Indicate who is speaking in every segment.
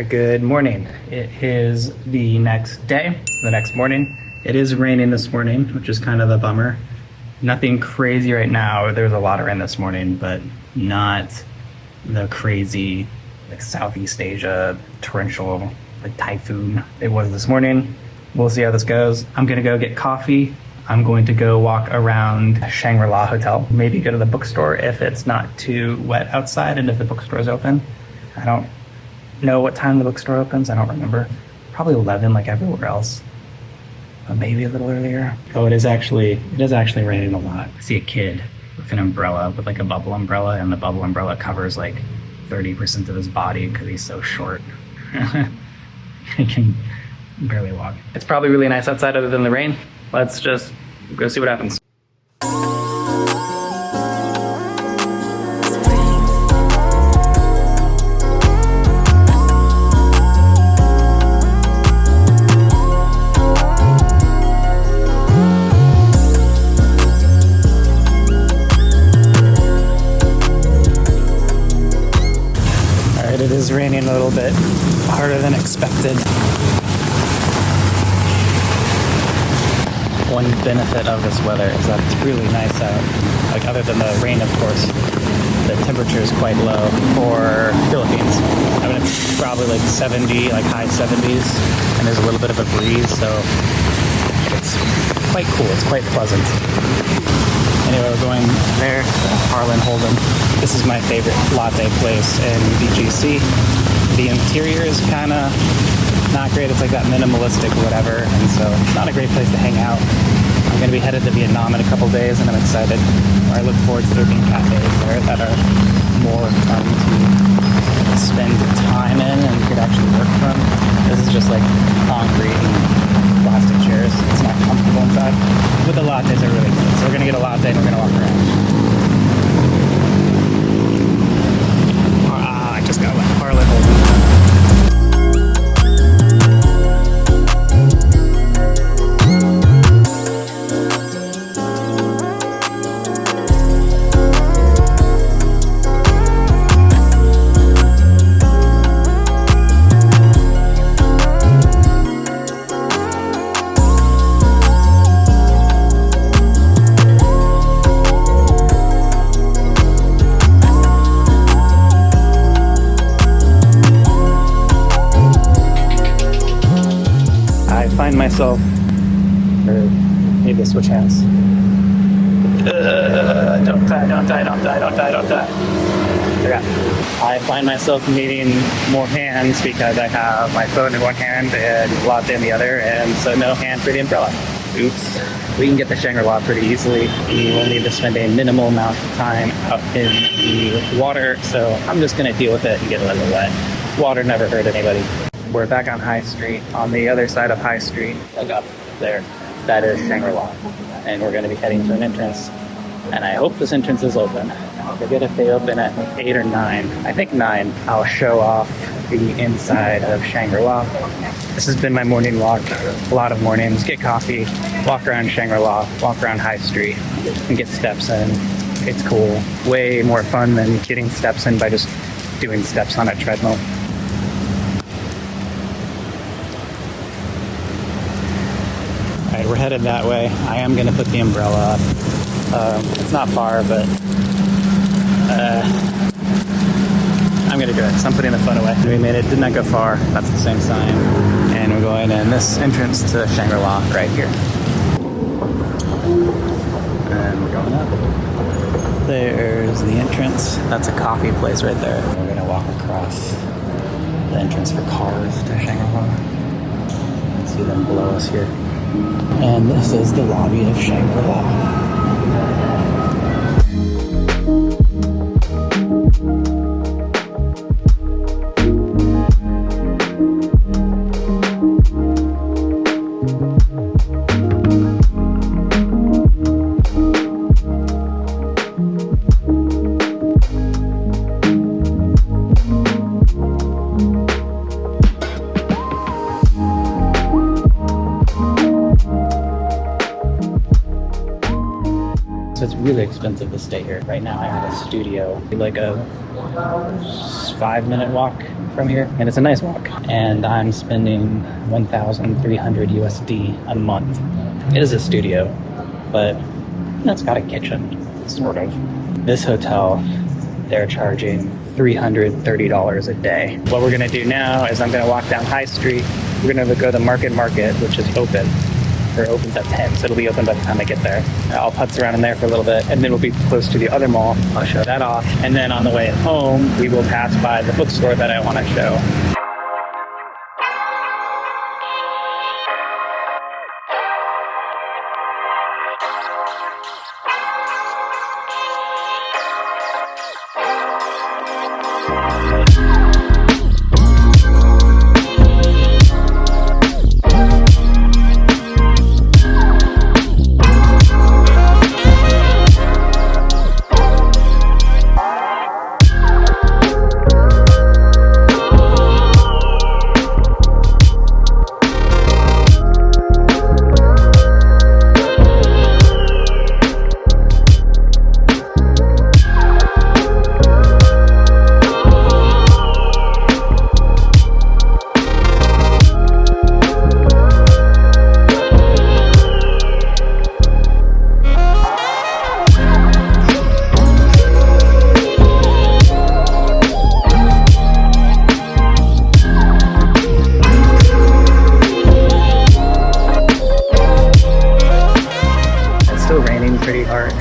Speaker 1: Good morning. It is the next day, the next morning. It is raining this morning, which is kind of a bummer. Nothing crazy right now. There's a lot of rain this morning, but not the crazy like Southeast Asia torrential like typhoon it was this morning. We'll see how this goes. I'm gonna go get coffee. I'm going to go walk around Shangri-La Hotel. Maybe go to the bookstore if it's not too wet outside and if the bookstore is open. I don't know what time the bookstore opens. I don't remember. Probably 11 like everywhere else. But maybe a little earlier. Oh, it is actually raining a lot. I see a kid with an umbrella, with like a bubble umbrella, and the bubble umbrella covers like 30% of his body because he's so short. He can barely walk. It's probably really nice outside other than the rain. Let's just go see what happens. Alright, it is raining a little bit harder than expected. One benefit of this weather is that it's really nice out. Like other than the rain, of course, the temperature is quite low for Philippines. I mean, it's probably like 70, like high 70s, and there's a little bit of a breeze, so it's quite cool. It's quite pleasant. Anyway, we're going there, Harlan Holden. This is my favorite latte place in BGC. The interior is kind of not great. It's like that minimalistic whatever, and so it's not a great place to hang out. I'm going to be headed to Vietnam in a couple days, and I'm excited. I look forward to there being cafes there that are more fun to spend time in and could actually work from. This is just like concrete and plastic chairs. It's not comfortable inside, but the lattes are really good. So we're going to get a latte and we're going to walk around. I just got like Harlan Holden. Myself, or maybe switch hands. Don't die. Okay. I find myself needing more hands because I have my phone in one hand and latte in the other, and so no hand for the umbrella. Oops. We can get the Shangri-La pretty easily. We will need to spend a minimal amount of time out in the water, so I'm just going to deal with it and get a little wet. Water never hurt anybody. We're back on High Street. On the other side of High Street, like up there, that is Shangri-La. And we're going to be heading to an entrance. And I hope this entrance is open. I forget if they open at 8 or 9. I think 9. I'll show off the inside of Shangri-La. This has been my morning walk. A lot of mornings. Get coffee, walk around Shangri-La, walk around High Street, and get steps in. It's cool. Way more fun than getting steps in by just doing steps on a treadmill. Alright, we're headed that way. I am going to put the umbrella up. It's not far, but I'm going to do it. So I'm putting the phone away. We made it. Did not go far. That's the same sign. And we're going in this entrance to Shangri-La right here. And we're going up. There's the entrance. That's a coffee place right there. We're going to walk across the entrance for cars to Shangri-La. Let's see them below us here. And this is the lobby of Shangri-La. So it's really expensive to stay here. Right now I have a studio, like a 5-minute walk from here, and it's a nice walk. And I'm spending 1,300 USD a month. It is a studio, but it's got a kitchen, sort of. This hotel, they're charging $330 a day. What we're gonna do now is I'm gonna walk down High Street. We're gonna go to the Market, which is open. Or opens at 10, so it'll be open by the time I get there. I'll putz around in there for a little bit, and then we'll be close to the other mall. I'll show that off. And then on the way home, we will pass by the bookstore that I want to show. Pretty hard,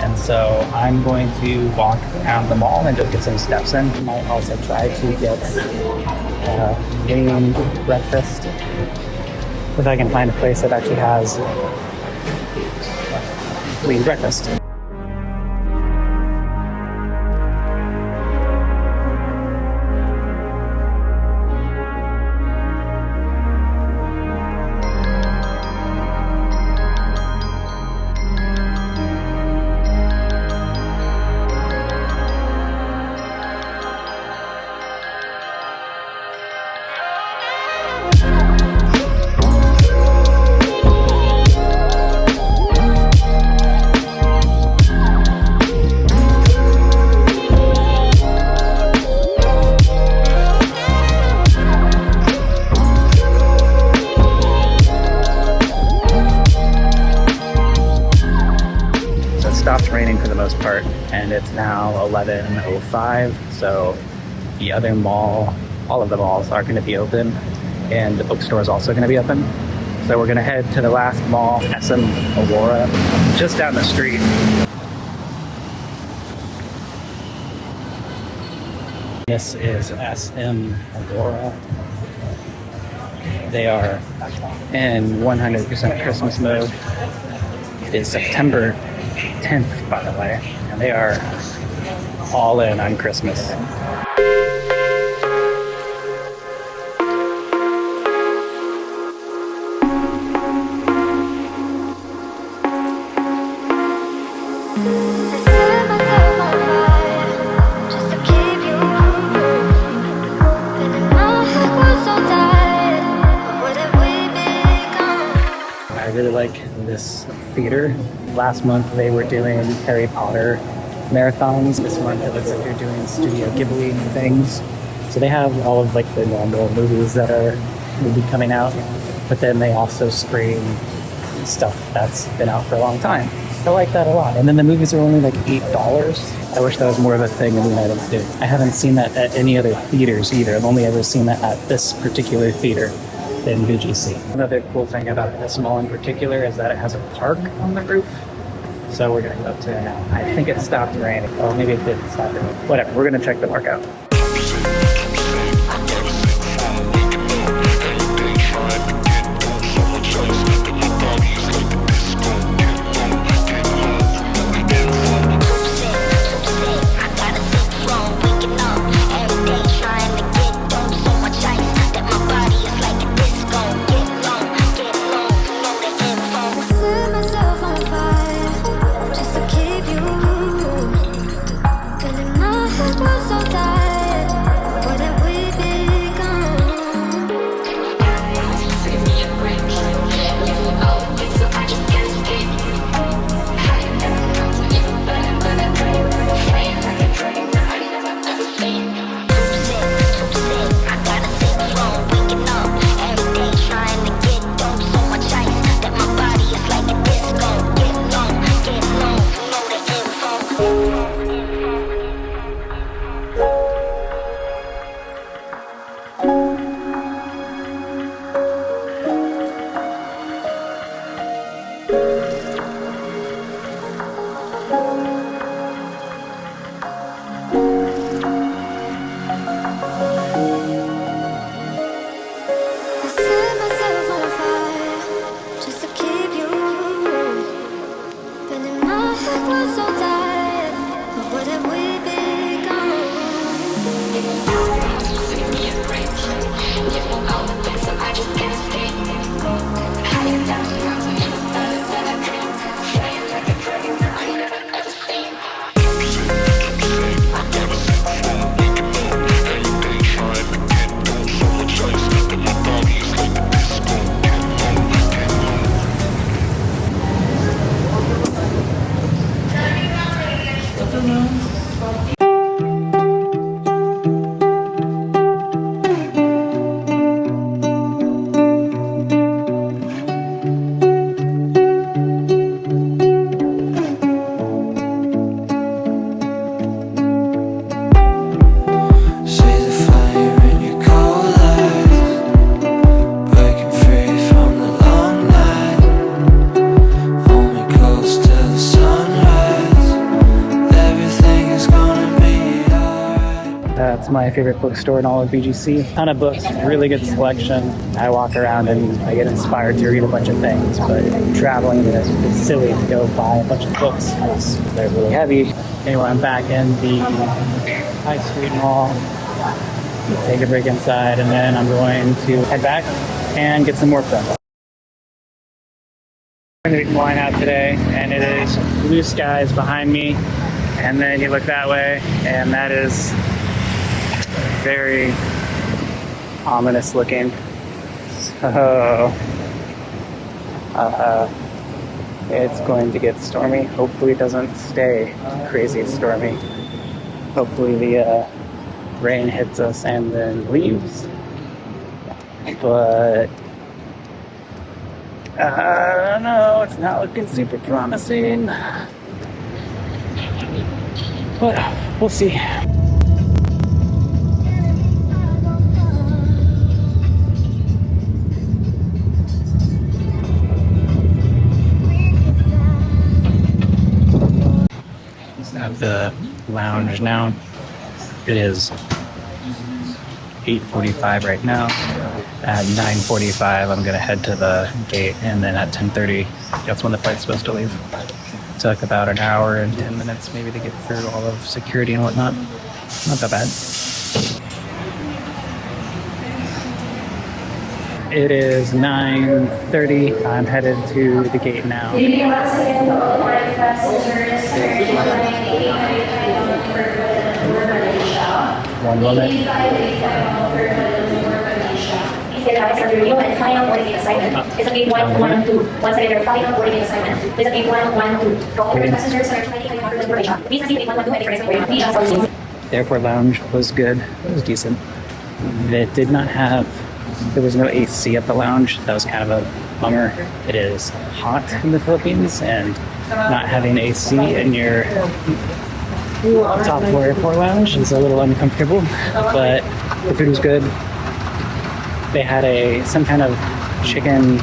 Speaker 1: and so I'm going to walk around the mall and just get some steps in. I might also try to get winged breakfast if I can find a place that actually has winged breakfast. Stopped raining for the most part, and it's now 11:05, so the other mall, all of the malls are going to be open, and the bookstore is also going to be open. So we're going to head to the last mall, SM Aurora, just down the street. This is SM Aurora. They are in 100% Christmas mode. It is September 10th, by the way, and they are all in on Christmas. I really like this theater. Last month they were doing Harry Potter marathons. This month it looks like they're doing Studio Ghibli things. So they have all of like the normal movies that will be coming out, but then they also screen stuff that's been out for a long time. I like that a lot. And then the movies are only like $8. I wish that was more of a thing in the United States. I haven't seen that at any other theaters either. I've only ever seen that at this particular theater in BGC. Another cool thing about this mall in particular is that it has a park on the roof. So we're gonna go up to it now. I think it stopped raining. Oh, maybe it didn't stop raining. Whatever, we're gonna check the park out. I really my favorite bookstore in all of BGC. Ton of books, really good selection. I walk around and I get inspired to read a bunch of things, but traveling is silly to go buy a bunch of books because they're really heavy. Anyway, I'm back in the High Street Mall. Take a break inside, and then I'm going to head back and get some more prep. I'm going to be flying out today, and it is blue skies behind me, and then you look that way, and that is very ominous looking. So, it's going to get stormy. Hopefully it doesn't stay crazy stormy. Hopefully the rain hits us and then leaves. But I don't know, it's not looking super promising. But we'll see. At the lounge now. It is 8:45 right now. At 9:45 I'm gonna head to the gate, and then at 10:30 that's when the flight's supposed to leave. Took about an hour and 10 minutes maybe to get through all of security and whatnot. Not that bad. It is 9:30. I'm headed to the gate now. One moment. And final boarding assignment. It's a gate 112. Once again, your final boarding assignment. It's a gate 112. All passengers are trying to come information. Please see gate 112 and the airport lounge was good. It was decent. It did not have. There was no AC at the lounge. That was kind of a bummer. It is hot in the Philippines, and not having AC in your top floor airport lounge is a little uncomfortable, but the food was good. They had some kind of chicken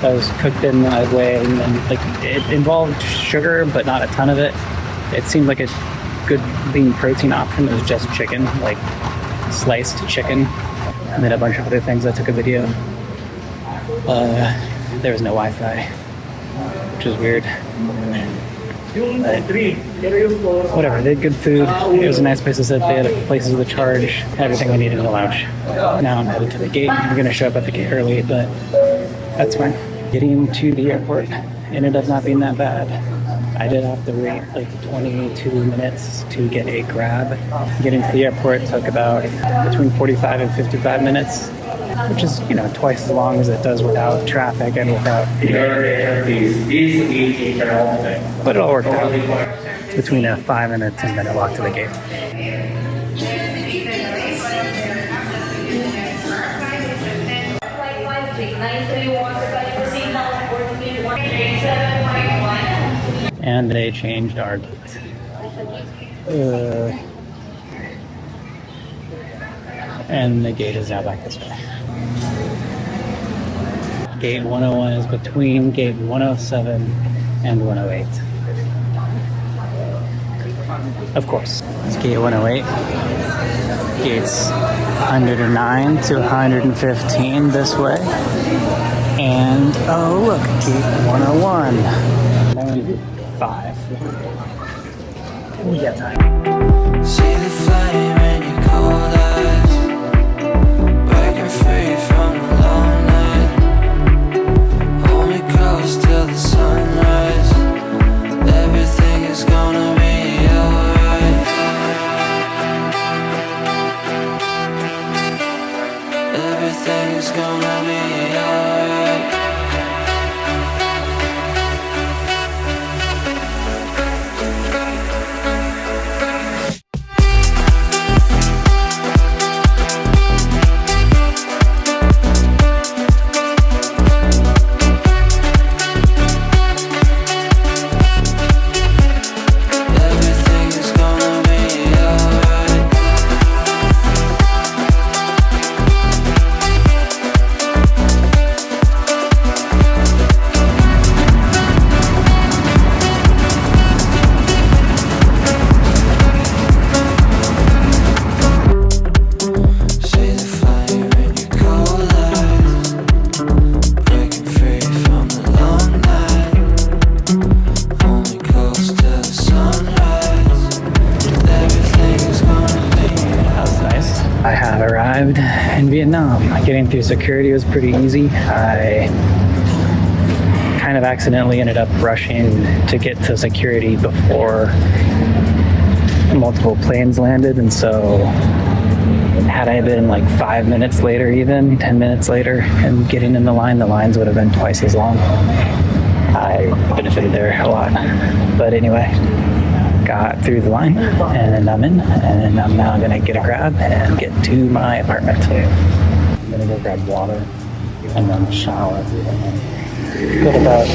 Speaker 1: that was cooked in a way, and then, like, it involved sugar, but not a ton of it. It seemed like a good lean protein option. It was just chicken, like sliced chicken, and then a bunch of other things. I took a video. There was no Wi-Fi, which is weird. But whatever, they had good food. It was a nice place to sit. They had places to charge, everything we needed in the lounge. Now I'm headed to the gate. I'm going to show up at the gate early, but that's fine. Getting to the airport ended up not being that bad. I did have to wait like 22 minutes to get a grab. Getting to the airport took about between 45 and 55 minutes, which is, twice as long as it does without traffic and without. But it all worked out. It's between a 5 and a 10 minute walk to the gate. And they changed our gate. And the gate is now back this way. Gate 101 is between gate 107 and 108. Of course, it's gate 108. Gates 109 to 115 this way. And, oh look, gate 101. 105. We got time. See the flame in your cold eyes, breaking free from the long night. Hold me close till the sunrise. Everything is gonna be alright. Everything is gonna be alright. Vietnam. Getting through security was pretty easy. I kind of accidentally ended up rushing to get to security before multiple planes landed, and so had I been like 5 minutes later, even 10 minutes later, and getting in the lines would have been twice as long. I benefited there a lot. But anyway, got through the line, and I'm in, and I'm now gonna get a grab and get to my apartment. I'm gonna go grab water and then shower. Got about